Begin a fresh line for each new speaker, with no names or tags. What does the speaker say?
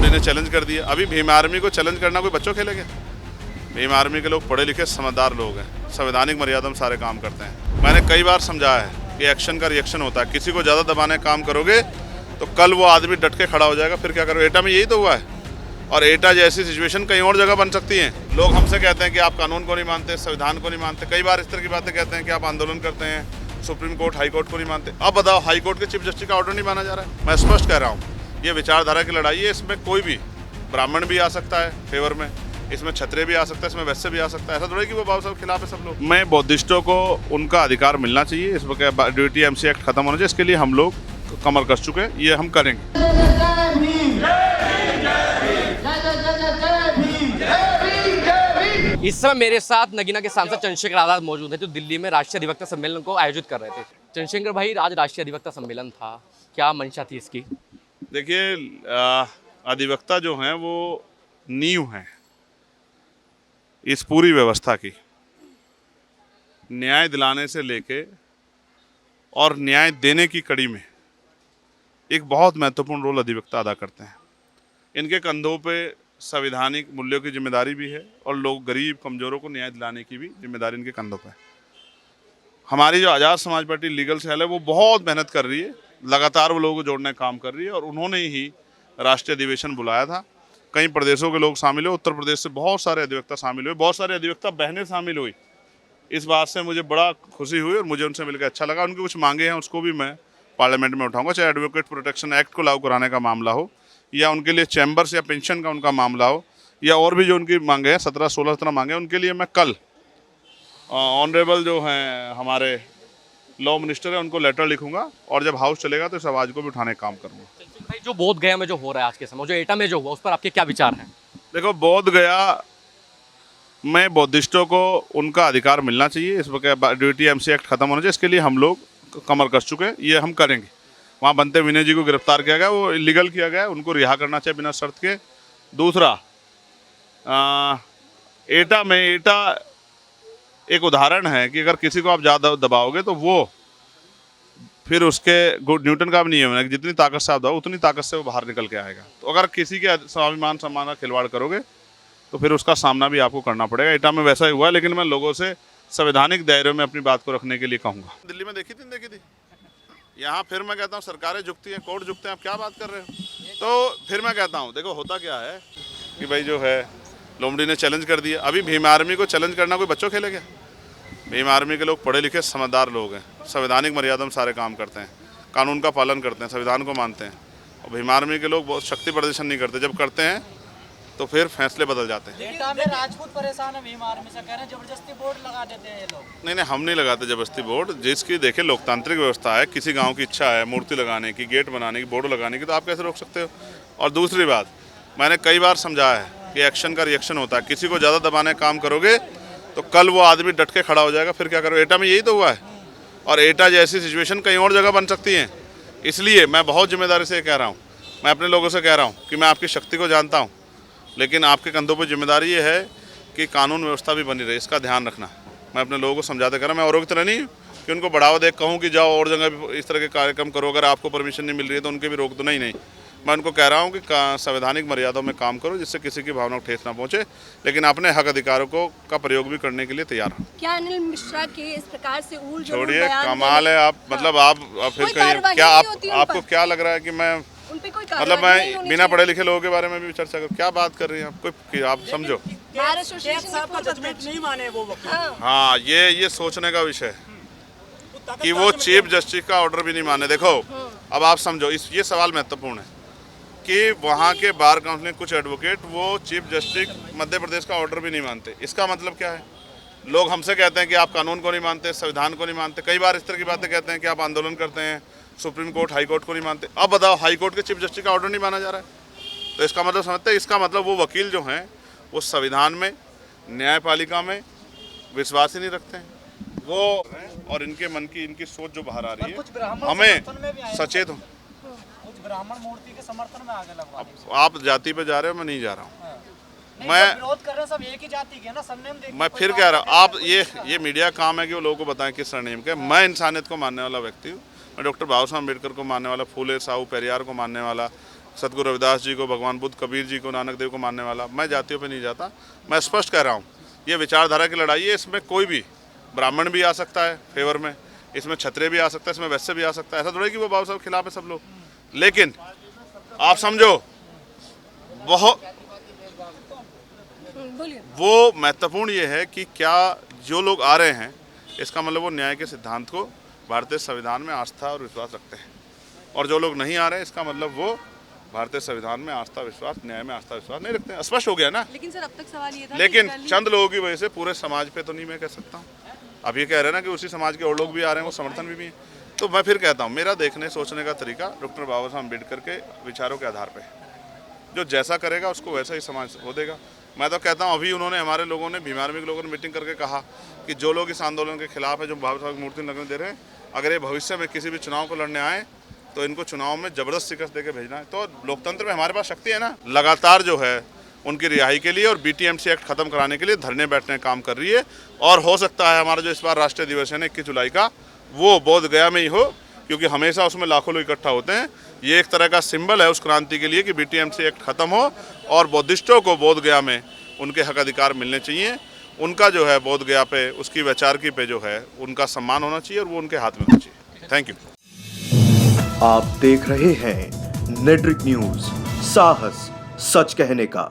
लोमड़ी ने चैलेंज कर दिया। अभी भीम आर्मी को चैलेंज करना कोई बच्चों खेलेगा? भीम आर्मी के लोग पढ़े लिखे समझदार लोग हैं, संवैधानिक मर्यादा में सारे काम करते हैं। मैंने कई बार समझाया है कि एक्शन का रिएक्शन होता है। किसी को ज़्यादा दबाने का काम करोगे तो कल वो आदमी डट के खड़ा हो जाएगा, फिर क्या करोगे? एटा में यही तो हुआ है, और एटा जैसी सिचुएशन कहीं और जगह बन सकती है। लोग हमसे कहते हैं कि आप कानून को नहीं मानते, संविधान को नहीं मानते, कई बार इस तरह की बातें कहते हैं कि आप आंदोलन करते हैं, सुप्रीम कोर्ट हाई कोर्ट को नहीं मानते। अब बताओ, हाई कोर्ट के चीफ जस्टिस का ऑर्डर नहीं माना जा रहा है? मैं स्पष्ट कह रहा हूँ, ये विचारधारा की लड़ाई है। इसमें कोई भी ब्राह्मण भी आ सकता है फेवर में, इसमें क्षत्रिय भी आ सकता है, इसमें वैश्य भी आ सकता है। ऐसा थोड़ा कि वो बाबू साहब खिलाफ है सब लोग। मैं बौद्धिस्टों को उनका अधिकार मिलना चाहिए, इस वक्त ड्यूटी एमसी एक्ट खत्म होना चाहिए। इसके लिए हम लोग कमर कस चुके हैं, ये हम करेंगे।
इस समय मेरे साथ नगीना के सांसद चंद्रशेखर आजाद मौजूद है, जो दिल्ली में राष्ट्रीय अधिवक्ता सम्मेलन को आयोजित कर रहे थे। चंद्रशेखर भाई, आज राष्ट्रीय अधिवक्ता सम्मेलन था, क्या मंशा थी इसकी?
देखिए, अधिवक्ता जो हैं वो नींव हैं इस पूरी व्यवस्था की। न्याय दिलाने से लेके और न्याय देने की कड़ी में एक बहुत महत्वपूर्ण रोल अधिवक्ता अदा करते हैं। इनके कंधों पे संवैधानिक मूल्यों की जिम्मेदारी भी है और लोग गरीब कमज़ोरों को न्याय दिलाने की भी जिम्मेदारी इनके कंधों पे है। हमारी जो आज़ाद समाज पार्टी लीगल सेल है वो बहुत मेहनत कर रही है, लगातार वो लोगों को जोड़ने का काम कर रही है, और उन्होंने ही राष्ट्रीय अधिवेशन बुलाया था। कई प्रदेशों के लोग शामिल हुए, उत्तर प्रदेश से बहुत सारे अधिवक्ता शामिल हुए, बहुत सारे अधिवक्ता बहनें शामिल हुई। इस बात से मुझे बड़ा खुशी हुई और मुझे उनसे मिलकर अच्छा लगा। उनकी कुछ मांगे हैं, उसको भी मैं पार्लियामेंट में उठाऊंगा, चाहे एडवोकेट प्रोटेक्शन एक्ट को लागू कराने का मामला हो, या उनके लिए चैम्बर्स या पेंशन का उनका मामला हो, या और भी जो उनकी मांगे हैं, 17-16 मांगे, उनके लिए मैं कल ऑनरेबल जो हैं हमारे लॉ मिनिस्टर है उनको लेटर लिखूंगा, और जब हाउस चलेगा तो इस आवाज़ को भी उठाने का काम करूंगा।
भाई, जो बोध गया में जो हो रहा है आज के समय, जो एटा में जो हुआ, उस पर आपके क्या विचार हैं?
देखो, बोध गया में बौद्धिस्टों को उनका अधिकार मिलना चाहिए, इस वक्त ड्यूटी एमसी एक्ट खत्म होना चाहिए। इसके लिए हम लोग कमर कस चुके हैं, ये हम करेंगे। वहाँ बनते विनय जी को गिरफ्तार किया गया, वो इलीगल किया गया, उनको रिहा करना चाहिए बिना शर्त के। दूसरा, एटा एक उदाहरण है कि अगर किसी को आप ज़्यादा दबाओगे तो वो फिर उसके न्यूटन का भी नियम है कि जितनी ताकत से आप दबाओ उतनी ताकत से वो बाहर निकल के आएगा। तो अगर किसी के स्वाभिमान सम्मान का खिलवाड़ करोगे तो फिर उसका सामना भी आपको करना पड़ेगा। एटा में वैसा ही हुआ, लेकिन मैं लोगों से संवैधानिक दायरे में अपनी बात को रखने के लिए कहूँगा। दिल्ली में देखी थी यहाँ, फिर मैं कहता हूँ सरकारें झुकती हैं, कोर्ट झुकते हैं, आप क्या बात कर रहे हो? तो फिर मैं कहता हूँ, देखो होता क्या है कि भाई जो है लोमड़ी ने चैलेंज कर दिया। अभी भीम आर्मी को चैलेंज करना कोई बच्चों खेलेगा? भीम आर्मी के लोग पढ़े लिखे समझदार लोग हैं, संवैधानिक मर्यादा में सारे काम करते हैं, कानून का पालन करते हैं, संविधान को मानते हैं। और भीम आर्मी के लोग बहुत शक्ति प्रदर्शन नहीं करते, जब करते हैं तो फिर फैसले बदल जाते हैं।
एटा में राजपूत परेशान है भीम आर्मी से, कह रहे हैं जबरदस्ती बोर्ड लगा देते हैं ये लोग।
नहीं, हम नहीं लगाते जबरदस्ती बोर्ड। जिसकी देखिए लोकतांत्रिक व्यवस्था है, किसी गांव की इच्छा है मूर्ति लगाने की, गेट बनाने की, बोर्ड लगाने की, तो आप कैसे रोक सकते हो? और दूसरी बात, मैंने कई बार समझाया है कि एक्शन का रिएक्शन होता है। किसी को ज़्यादा दबाने का काम करोगे तो कल वो आदमी डट के खड़ा हो जाएगा, फिर क्या करोगे? एटा में यही तो हुआ है, और एटा जैसी सिचुएशन कहीं और जगह बन सकती है। इसलिए मैं बहुत जिम्मेदारी से कह रहा हूँ, मैं अपने लोगों से कह रहा हूँ कि मैं आपकी शक्ति को जानता हूँ, लेकिन आपके कंधों पर जिम्मेदारी ये है कि कानून व्यवस्था भी बनी रहे, इसका ध्यान रखना। मैं अपने लोगों को समझाते कर रहा हूँ। मैं औरों की तरह नहीं कि उनको बढ़ावा दे कहूँ कि जाओ और जगह भी इस तरह के कार्यक्रम करो, अगर आपको परमिशन नहीं मिल रही है तो उनके भी रोक दो। नहीं, मैं उनको कह रहा हूँ कि संवैधानिक मर्यादाओं में काम करो, जिससे किसी की भावना को ठेस ना पहुँचे, लेकिन अपने हक अधिकारों को का प्रयोग भी करने के लिए तैयार हूँ।
क्या अनिल मिश्रा के इस प्रकार से
छोड़िए, कमाल है। आप मतलब आप फिर कहिए क्या आपको क्या लग रहा है कि मैं मतलब मैं बिना पढ़े लिखे लोगों के बारे में भी चर्चा करूँ? क्या बात कर रही हैं आप? कोई आप समझो।
नहीं माने वो वकील।
हाँ, ये सोचने का विषय है कि वो चीफ जस्टिस का ऑर्डर भी नहीं माने। देखो, अब आप समझो, ये सवाल महत्वपूर्ण है कि वहाँ के बार काउंसिल कुछ एडवोकेट वो चीफ जस्टिस मध्य प्रदेश का ऑर्डर भी नहीं मानते। इसका मतलब क्या है? लोग हमसे कहते हैं कि आप कानून को नहीं मानते, संविधान को नहीं मानते, कई बार इस तरह की बातें कहते हैं कि आप आंदोलन करते हैं, सुप्रीम कोर्ट हाई कोर्ट को नहीं मानते। अब बताओ, हाई कोर्ट के चीफ जस्टिस का ऑर्डर नहीं माना जा रहा है, तो इसका मतलब समझते हैं? इसका मतलब वो वकील जो हैं वो संविधान में, न्यायपालिका में विश्वास ही नहीं रखते हैं वो, और इनके मन की इनकी सोच जो बाहर आ रही है, हमें सचेत हो।
ब्राह्मण मूर्ति के समर्थन में आगे लगवा।
आप जाति पे जा रहे हो, मैं नहीं जा रहा हूँ।
मैं विरोध कर रहे हैं, सब एक ही जाति के ना, सरनेम देखिए।
मैं फिर कह रहा हूँ, आप ये मीडिया काम है कि वो लोगों को बताएं किस सरनेम के। मैं इंसानियत को मानने वाला व्यक्ति हूँ। मैं डॉक्टर बाबा साहब अम्बेडकर को मानने वाला, फूले साहू पेरियार को मानने वाला, सतगुरु रविदास जी को, भगवान बुद्ध, कबीर जी को, नानक देव को मानने वाला। मैं जातियों पे नहीं जाता। मैं स्पष्ट कह रहा हूँ, ये विचारधारा की लड़ाई है। इसमें कोई भी ब्राह्मण भी आ सकता है फेवर में, इसमें क्षत्रिय भी आ सकता है, इसमें वैश्य भी आ सकता है। ऐसा थोड़ा कि वो बाबा साहब के खिलाफ है सब लोग। लेकिन आप समझो, बहुत
बोलिए।
वो महत्वपूर्ण ये है कि क्या जो लोग आ रहे हैं, इसका मतलब वो न्याय के सिद्धांत को, भारतीय संविधान में आस्था और विश्वास रखते हैं। और जो लोग नहीं आ रहे हैं, इसका मतलब वो भारतीय संविधान में आस्था विश्वास, न्याय में आस्था विश्वास नहीं रखते हैं। स्पष्ट हो गया ना।
लेकिन सर अब तक सवाल ये था
लेकिन
कि
चंद लोगों की वजह से पूरे समाज पे तो नहीं मैं कह सकता हूँ। अब ये कह रहे हैं ना कि उसी समाज के और लोग भी आ रहे हैं, वो समर्थन भी है। तो मैं फिर कहता हूँ, मेरा देखने सोचने का तरीका डॉक्टर बाबा साहब अम्बेडकर के विचारों के आधार पर है। जो जैसा करेगा उसको वैसा ही समाज हो देगा। मैं तो कहता हूँ, अभी उन्होंने, हमारे लोगों ने, भीमार्मी के लोगों ने मीटिंग करके कहा कि जो लोग इस आंदोलन के खिलाफ है, जो बाबा साहब की मूर्ति लगने दे रहे हैं, अगर ये भविष्य में किसी भी चुनाव को लड़ने आए तो इनको चुनाव में जबरदस्त शिकस्त देके भेजना है। तो लोकतंत्र में हमारे पास शक्ति है ना। लगातार जो है उनकी रिहाई के लिए और BTMC एक्ट खत्म कराने के लिए धरने बैठने काम कर रही है। और हो सकता है हमारा जो इस बार राष्ट्रीय दिवस है ना 21 जुलाई का, वो बोध गया में ही हो, क्योंकि हमेशा उसमें लाखों लोग इकट्ठा होते हैं। ये एक तरह का सिंबल है उस क्रांति के लिए कि BTMC एक्ट खत्म हो और बौद्धिस्टों को बोध गया में उनके हक अधिकार मिलने चाहिए। उनका जो है बोध गया पे, उसकी वैचारिकी पे जो है उनका सम्मान होना चाहिए और वो उनके हाथ में होना चाहिए। Thank you.
आप देख रहे हैं नेट्रिक न्यूज, साहस सच कहने का।